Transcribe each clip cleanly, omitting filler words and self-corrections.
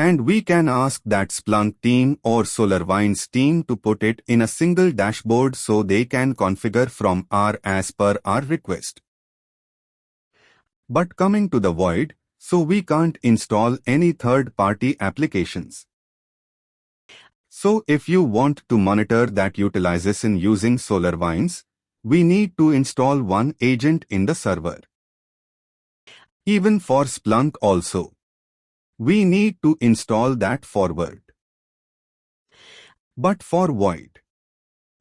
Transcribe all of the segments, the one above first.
And we can ask that Splunk team or SolarWinds team to put it in a single dashboard so they can configure from as per our request. But coming to the Void, so we can't install any third-party applications. So if you want to monitor that utilization using SolarWinds, we need to install one agent in the server. Even for Splunk also, we need to install that forward. But for Void,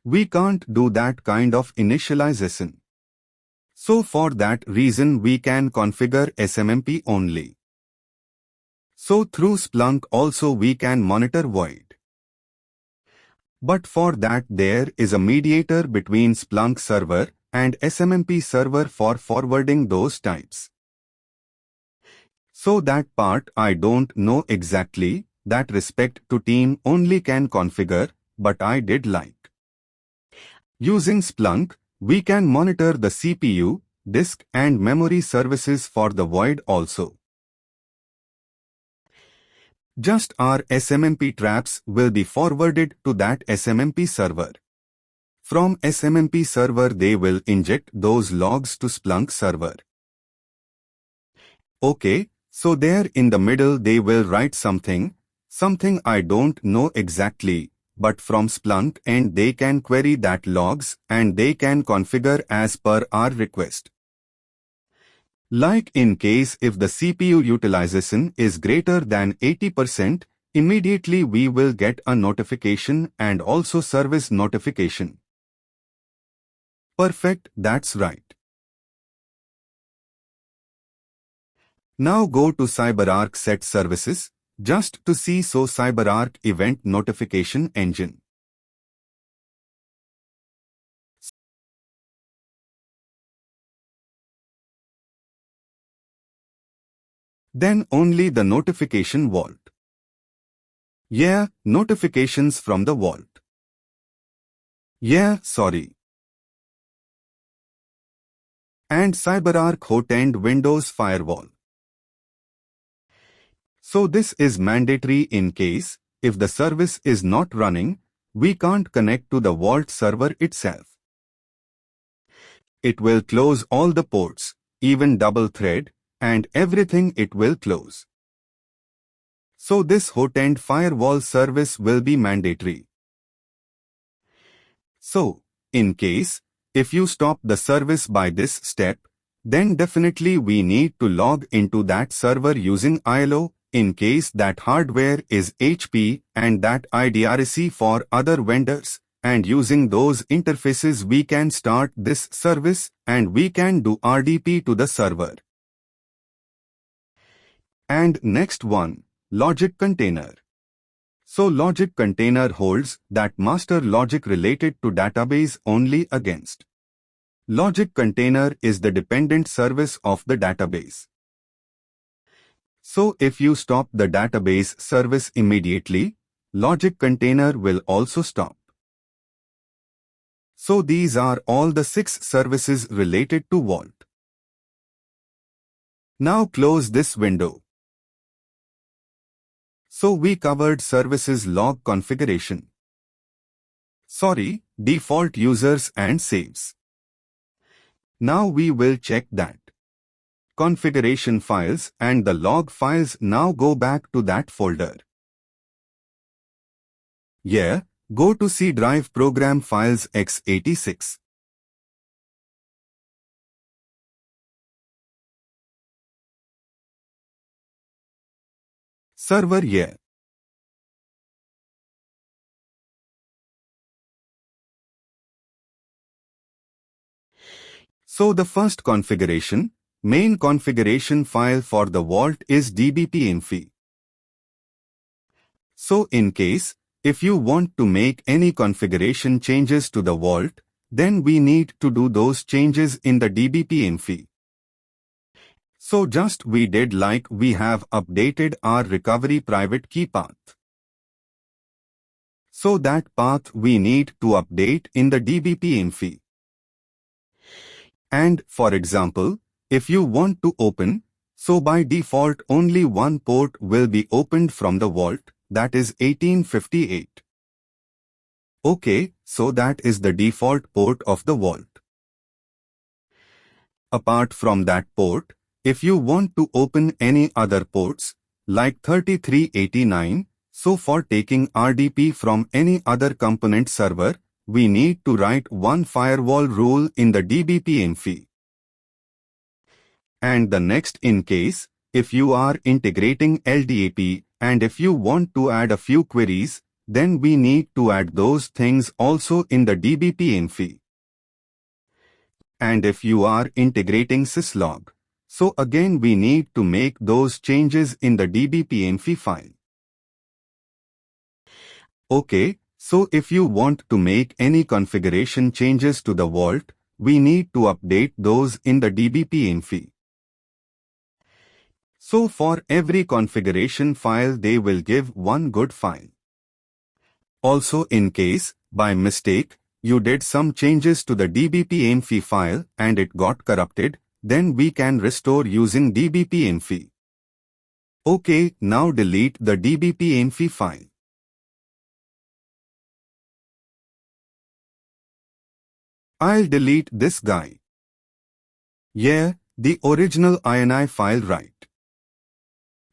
we can't do that kind of initialization. So for that reason we can configure SMMP only. So through Splunk also we can monitor Void. But for that there is a mediator between Splunk server and SMMP server for forwarding those types. So that part I don't know exactly, that respect to team only can configure, but I did like. Using Splunk, we can monitor the CPU, disk and memory services for the Void also. Just our SMMP traps will be forwarded to that SMMP server. From SMMP server they will inject those logs to Splunk server. Okay. So there in the middle they will write something I don't know exactly, but from Splunk and they can query that logs and they can configure as per our request. Like in case if the CPU utilization is greater than 80%, immediately we will get a notification and also service notification. Perfect, that's right. Now go to Cyberark Set Services, just to see so Cyberark Event Notification Engine. Then only the notification vault. Yeah, notifications from the vault. Yeah, sorry. And Cyberark Hotend Windows Firewall. So this is mandatory in case, if the service is not running, we can't connect to the Vault server itself. It will close all the ports, even double thread, and everything it will close. So this Hotend firewall service will be mandatory. So, in case, if you stop the service by this step, then definitely we need to log into that server using ILO, in case that hardware is HP and that IDRC for other vendors, and using those interfaces we can start this service and we can do RDP to the server. And next one, logic container. So logic container holds that master logic related to database only against. Logic container is the dependent service of the database. So if you stop the database service immediately, logic container will also stop. So these are all the 6 services related to Vault. Now close this window. So we covered services log configuration. Sorry, default users and saves. Now we will check that configuration files and the log files now go back to that folder. Yeah, go to C drive program files x86. Server yeah. So the first configuration, main configuration file for the Vault is dbp-infi. So in case, if you want to make any configuration changes to the Vault, then we need to do those changes in the dbp-infi. So just we did like we have updated our recovery private key path. So that path we need to update in the dbp-infi. And for example, if you want to open, So by default only one port will be opened from the vault, that is 1858. Okay, so that is the default port of the vault. Apart from that port, if you want to open any other ports, like 3389, so for taking RDP from any other component server, we need to write one firewall rule in the DBP-INFI. And the next in case, if you are integrating LDAP and if you want to add a few queries, then we need to add those things also in the DBP-INFI. And if you are integrating syslog, so again we need to make those changes in the DBP-INFI file. Okay, so if you want to make any configuration changes to the vault, we need to update those in the DBP-INFI. So for every configuration file they will give one good file. Also in case, by mistake, you did some changes to the DBP-INFI file and it got corrupted, then we can restore using DBP-INFI. Okay, now delete the DBP-INFI file. I'll delete this guy. Yeah, the original INI file, right?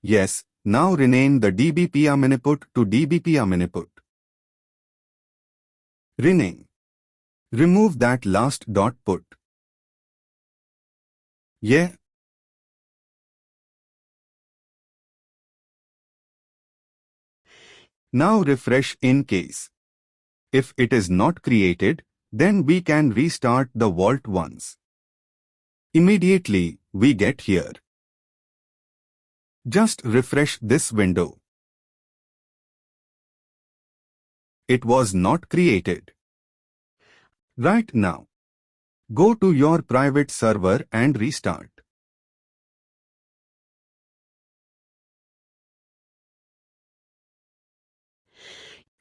Yes, now rename the DBP-INPut to DBP-INPut. Rename. Remove that last dot put. Yeah. Now refresh in case. If it is not created, then we can restart the vault once. Immediately, we get here. Just refresh this window. It was not created. Right now, go to your private server and restart.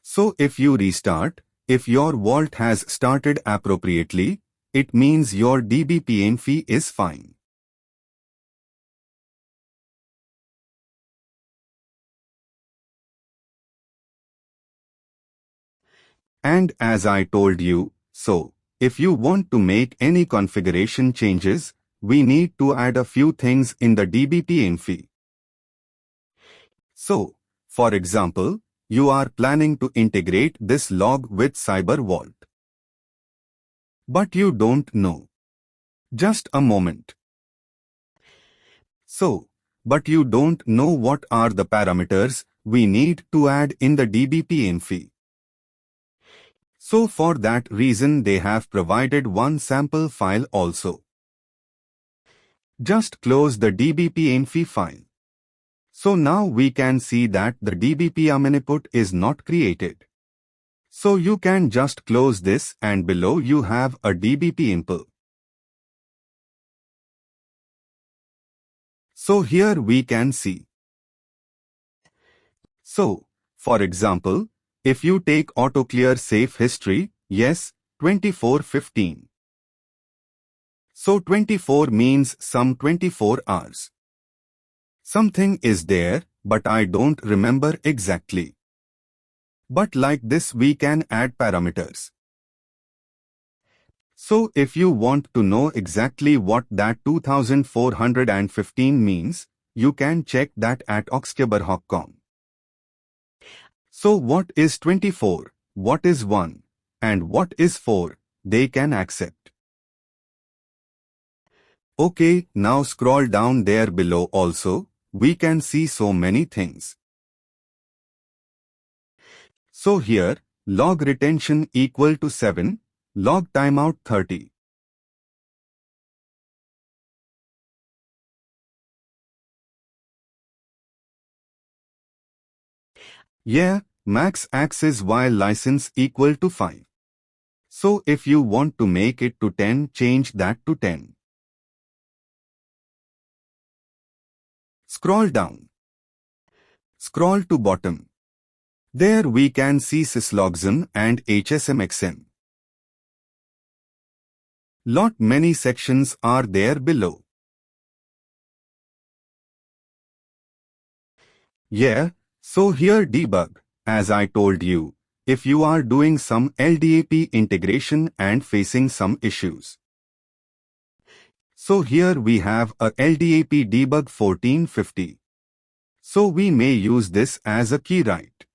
So if you restart, if your vault has started appropriately, it means your DBP-INFI is fine. And as I told you, so, if you want to make any configuration changes, we need to add a few things in the DBP-INFI. So, for example, you are planning to integrate this log with CyberVault. But you don't know. Just a moment. So, but you don't know what are the parameters we need to add in the DBP-INFI. So for that reason they have provided one sample file also. Just close the DBP-INFI file. So now we can see that the DBP-INPut is not created. So you can just close this and below you have a DBP-INPut. So here we can see. So, for example, if you take AutoClear Safe History, yes, 2415. So 24 means some 24 hours. Something is there, but I don't remember exactly. But like this we can add parameters. So if you want to know exactly what that 2415 means, you can check that at oxkeber.com. So what is 24, what is 1, and what is 4, they can accept. Okay, now scroll down there below also, we can see so many things. So here, log retention equal to 7, log timeout 30. Yeah, max access while license equal to 5. So if you want to make it to 10, change that to 10. Scroll down. Scroll to bottom. There we can see syslogin and HSMXM. Lot many sections are there below. Yeah, so here debug, as I told you, if you are doing some LDAP integration and facing some issues. So here we have a LDAP debug 1450. So we may use this as a key write.